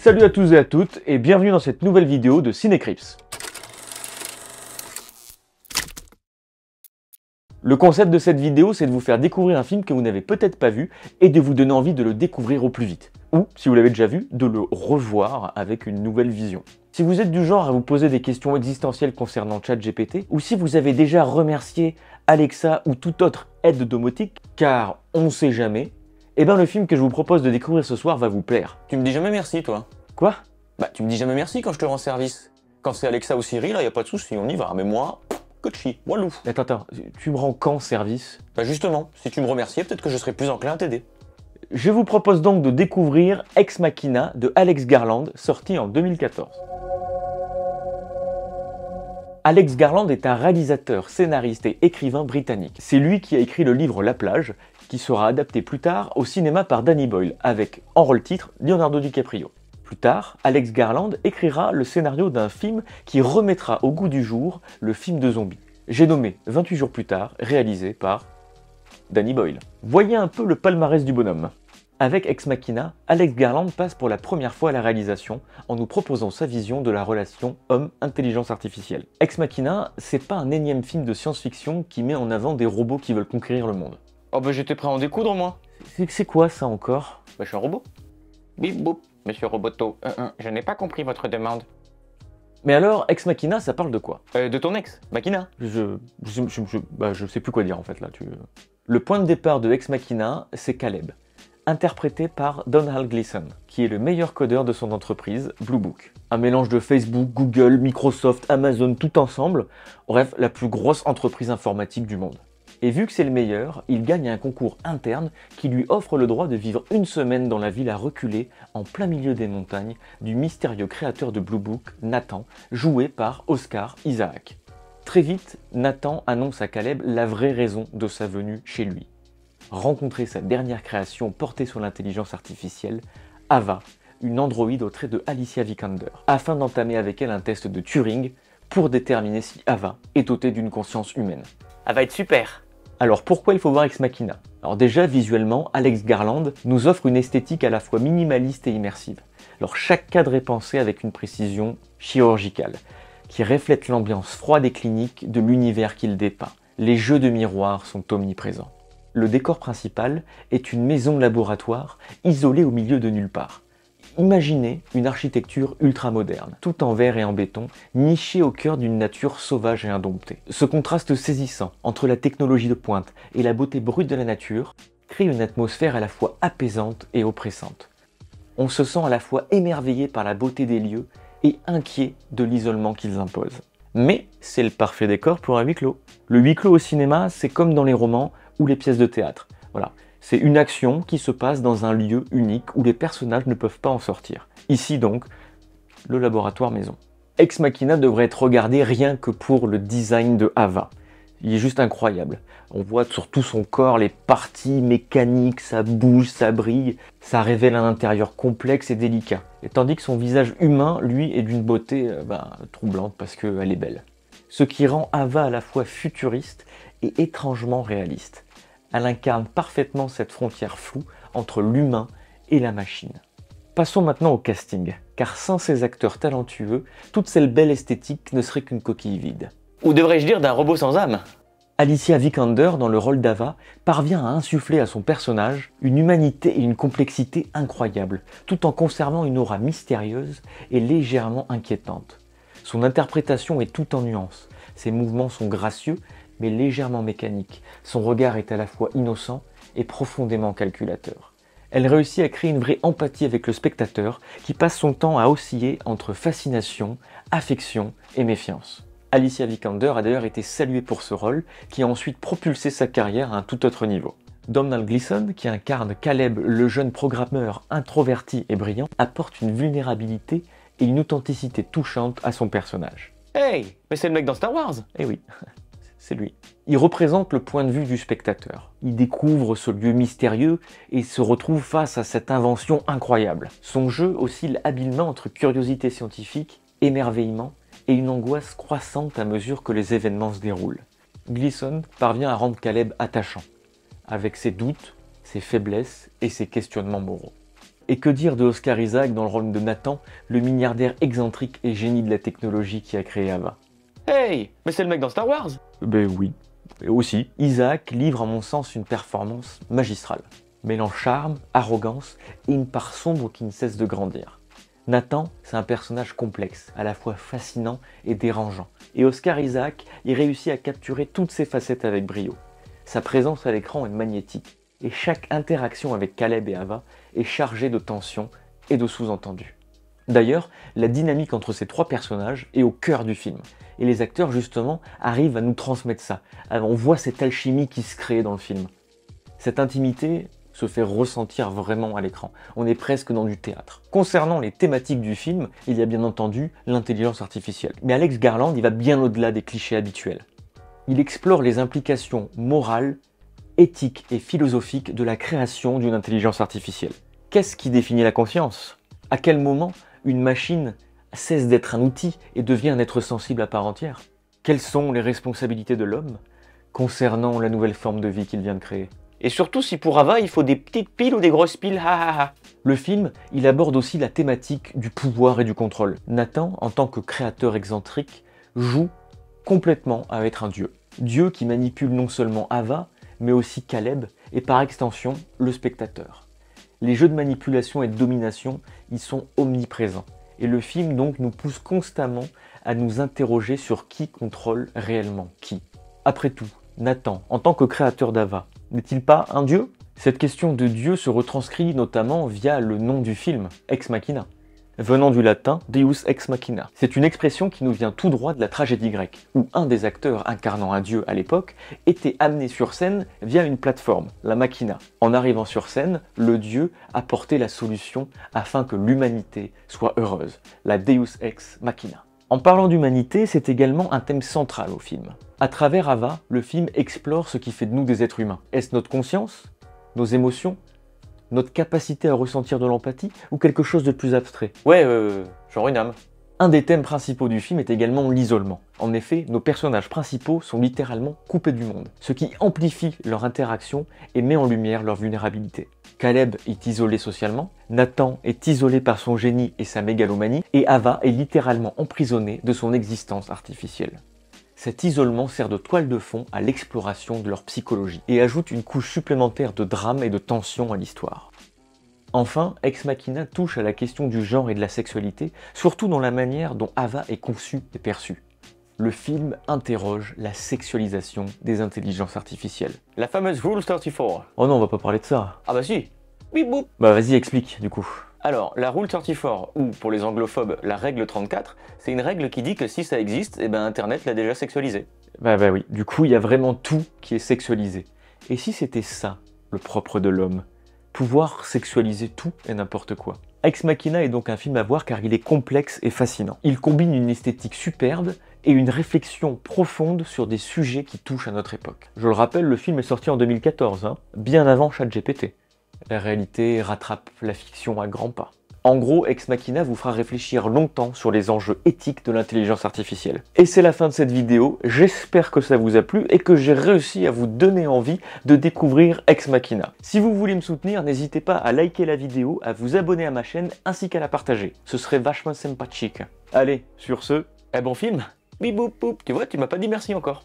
Salut à tous et à toutes et bienvenue dans cette nouvelle vidéo de Cinécrips. Le concept de cette vidéo, c'est de vous faire découvrir un film que vous n'avez peut-être pas vu et de vous donner envie de le découvrir au plus vite. Ou, si vous l'avez déjà vu, de le revoir avec une nouvelle vision. Si vous êtes du genre à vous poser des questions existentielles concernant ChatGPT, ou si vous avez déjà remercié Alexa ou toute autre aide domotique, car on sait jamais, eh ben le film que je vous propose de découvrir ce soir va vous plaire. Tu me dis jamais merci, toi? Quoi? Bah, tu me dis jamais merci quand je te rends service. Quand c'est Alexa ou Siri, là, y a pas de souci, on y va. Mais moi, cochi, walou. Attends, tu me rends quand service? Bah justement, si tu me remerciais, peut-être que je serais plus enclin à t'aider. Je vous propose donc de découvrir Ex Machina de Alex Garland, sorti en 2014. Alex Garland est un réalisateur, scénariste et écrivain britannique. C'est lui qui a écrit le livre La Plage, qui sera adapté plus tard au cinéma par Danny Boyle, avec, en rôle-titre, Leonardo DiCaprio. Plus tard, Alex Garland écrira le scénario d'un film qui remettra au goût du jour le film de zombies. J'ai nommé 28 jours plus tard, réalisé par Danny Boyle. Voyez un peu le palmarès du bonhomme. Avec Ex Machina, Alex Garland passe pour la première fois à la réalisation en nous proposant sa vision de la relation homme-intelligence artificielle. Ex Machina, c'est pas un énième film de science-fiction qui met en avant des robots qui veulent conquérir le monde. Oh bah j'étais prêt à en découdre, moi. C'est quoi ça encore? Bah je suis un robot. Bip boop, monsieur Roboto. Je n'ai pas compris votre demande. Mais alors, Ex Machina, ça parle de quoi? De ton ex, Machina. Je sais plus quoi dire en fait là. Le point de départ de Ex Machina, c'est Caleb, interprété par Domhnall Gleeson, qui est le meilleur codeur de son entreprise, Blue Book. Un mélange de Facebook, Google, Microsoft, Amazon, tout ensemble, bref, la plus grosse entreprise informatique du monde. Et vu que c'est le meilleur, il gagne un concours interne qui lui offre le droit de vivre une semaine dans la ville à reculée, en plein milieu des montagnes, du mystérieux créateur de Blue Book, Nathan, joué par Oscar Isaac. Très vite, Nathan annonce à Caleb la vraie raison de sa venue chez lui. Rencontrer sa dernière création portée sur l'intelligence artificielle, Ava, une androïde au trait de Alicia Vikander, afin d'entamer avec elle un test de Turing pour déterminer si Ava est dotée d'une conscience humaine. Elle va être super. Alors pourquoi il faut voir Ex Machina? Alors déjà, visuellement, Alex Garland nous offre une esthétique à la fois minimaliste et immersive. Alors chaque cadre est pensé avec une précision chirurgicale, qui reflète l'ambiance froide et clinique de l'univers qu'il dépeint. Les jeux de miroirs sont omniprésents. Le décor principal est une maison laboratoire isolée au milieu de nulle part. Imaginez une architecture ultra-moderne, tout en verre et en béton, nichée au cœur d'une nature sauvage et indomptée. Ce contraste saisissant entre la technologie de pointe et la beauté brute de la nature crée une atmosphère à la fois apaisante et oppressante. On se sent à la fois émerveillé par la beauté des lieux et inquiet de l'isolement qu'ils imposent. Mais c'est le parfait décor pour un huis clos. Le huis clos au cinéma, c'est comme dans les romans ou les pièces de théâtre. Voilà. C'est une action qui se passe dans un lieu unique où les personnages ne peuvent pas en sortir. Ici donc, le laboratoire maison. Ex Machina devrait être regardé rien que pour le design de Ava. Il est juste incroyable. On voit sur tout son corps les parties mécaniques, ça bouge, ça brille. Ça révèle un intérieur complexe et délicat. Et tandis que son visage humain, lui, est d'une beauté troublante parce qu'elle est belle. Ce qui rend Ava à la fois futuriste et étrangement réaliste. Elle incarne parfaitement cette frontière floue entre l'humain et la machine. Passons maintenant au casting, car sans ces acteurs talentueux, toute cette belle esthétique ne serait qu'une coquille vide. Ou devrais-je dire d'un robot sans âme? Alicia Vikander, dans le rôle d'Ava, parvient à insuffler à son personnage une humanité et une complexité incroyables, tout en conservant une aura mystérieuse et légèrement inquiétante. Son interprétation est toute en nuances, ses mouvements sont gracieux, mais légèrement mécanique. Son regard est à la fois innocent et profondément calculateur. Elle réussit à créer une vraie empathie avec le spectateur qui passe son temps à osciller entre fascination, affection et méfiance. Alicia Vikander a d'ailleurs été saluée pour ce rôle qui a ensuite propulsé sa carrière à un tout autre niveau. Domhnall Gleeson, qui incarne Caleb, le jeune programmeur introverti et brillant, apporte une vulnérabilité et une authenticité touchante à son personnage. Hey, mais c'est le mec dans Star Wars. Eh oui. C'est lui. Il représente le point de vue du spectateur. Il découvre ce lieu mystérieux et se retrouve face à cette invention incroyable. Son jeu oscille habilement entre curiosité scientifique, émerveillement et une angoisse croissante à mesure que les événements se déroulent. Gleeson parvient à rendre Caleb attachant, avec ses doutes, ses faiblesses et ses questionnements moraux. Et que dire de Oscar Isaac dans le rôle de Nathan, le milliardaire excentrique et génie de la technologie qui a créé Ava? Hey, mais c'est le mec dans Star Wars. Ben oui, et aussi. Isaac livre à mon sens une performance magistrale. Mêlant charme, arrogance et une part sombre qui ne cesse de grandir. Nathan, c'est un personnage complexe, à la fois fascinant et dérangeant. Et Oscar Isaac, il réussit à capturer toutes ses facettes avec brio. Sa présence à l'écran est magnétique, et chaque interaction avec Caleb et Ava est chargée de tension et de sous-entendus. D'ailleurs, la dynamique entre ces trois personnages est au cœur du film, et les acteurs justement arrivent à nous transmettre ça. Alors, on voit cette alchimie qui se crée dans le film. Cette intimité se fait ressentir vraiment à l'écran. On est presque dans du théâtre. Concernant les thématiques du film, il y a bien entendu l'intelligence artificielle. Mais Alex Garland, il va bien au-delà des clichés habituels. Il explore les implications morales, éthiques et philosophiques de la création d'une intelligence artificielle. Qu'est-ce qui définit la conscience? À quel moment une machine cesse d'être un outil et devient un être sensible à part entière? Quelles sont les responsabilités de l'homme concernant la nouvelle forme de vie qu'il vient de créer? Et surtout si pour Ava, il faut des petites piles ou des grosses piles, ha ha ha. Le film, il aborde aussi la thématique du pouvoir et du contrôle. Nathan, en tant que créateur excentrique, joue complètement à être un dieu. Dieu qui manipule non seulement Ava, mais aussi Caleb, et par extension, le spectateur. Les jeux de manipulation et de domination, ils sont omniprésents. Et le film donc nous pousse constamment à nous interroger sur qui contrôle réellement qui. Après tout, Nathan, en tant que créateur d'Ava, n'est-il pas un dieu? Cette question de Dieu se retranscrit notamment via le nom du film, Ex Machina, venant du latin Deus Ex Machina. C'est une expression qui nous vient tout droit de la tragédie grecque, où un des acteurs incarnant un dieu à l'époque était amené sur scène via une plateforme, la machina. En arrivant sur scène, le dieu apportait la solution afin que l'humanité soit heureuse, la Deus Ex Machina. En parlant d'humanité, c'est également un thème central au film. À travers Ava, le film explore ce qui fait de nous des êtres humains. Est-ce notre conscience? Nos émotions? Notre capacité à ressentir de l'empathie? Ou quelque chose de plus abstrait? Ouais, genre une âme. Un des thèmes principaux du film est également l'isolement. En effet, nos personnages principaux sont littéralement coupés du monde, ce qui amplifie leur interaction et met en lumière leur vulnérabilité. Caleb est isolé socialement, Nathan est isolé par son génie et sa mégalomanie, et Ava est littéralement emprisonnée de son existence artificielle. Cet isolement sert de toile de fond à l'exploration de leur psychologie et ajoute une couche supplémentaire de drame et de tension à l'histoire. Enfin, Ex Machina touche à la question du genre et de la sexualité, surtout dans la manière dont Ava est conçue et perçue. Le film interroge la sexualisation des intelligences artificielles. La fameuse Rule 34. Oh non, on va pas parler de ça. Ah bah si. Bip boop. Bah vas-y, explique du coup. Alors, la Rule 34, ou pour les anglophobes, la règle 34, c'est une règle qui dit que si ça existe, eh ben Internet l'a déjà sexualisé. Bah oui, du coup il y a vraiment tout qui est sexualisé. Et si c'était ça, le propre de l'homme? Pouvoir sexualiser tout et n'importe quoi. Ex Machina est donc un film à voir car il est complexe et fascinant. Il combine une esthétique superbe et une réflexion profonde sur des sujets qui touchent à notre époque. Je le rappelle, le film est sorti en 2014, bien avant ChatGPT. La réalité rattrape la fiction à grands pas. En gros, Ex Machina vous fera réfléchir longtemps sur les enjeux éthiques de l'intelligence artificielle. Et c'est la fin de cette vidéo, j'espère que ça vous a plu et que j'ai réussi à vous donner envie de découvrir Ex Machina. Si vous voulez me soutenir, n'hésitez pas à liker la vidéo, à vous abonner à ma chaîne ainsi qu'à la partager. Ce serait vachement sympathique. Allez, sur ce, Bon film. Bip boop boop. Tu vois, tu m'as pas dit merci encore.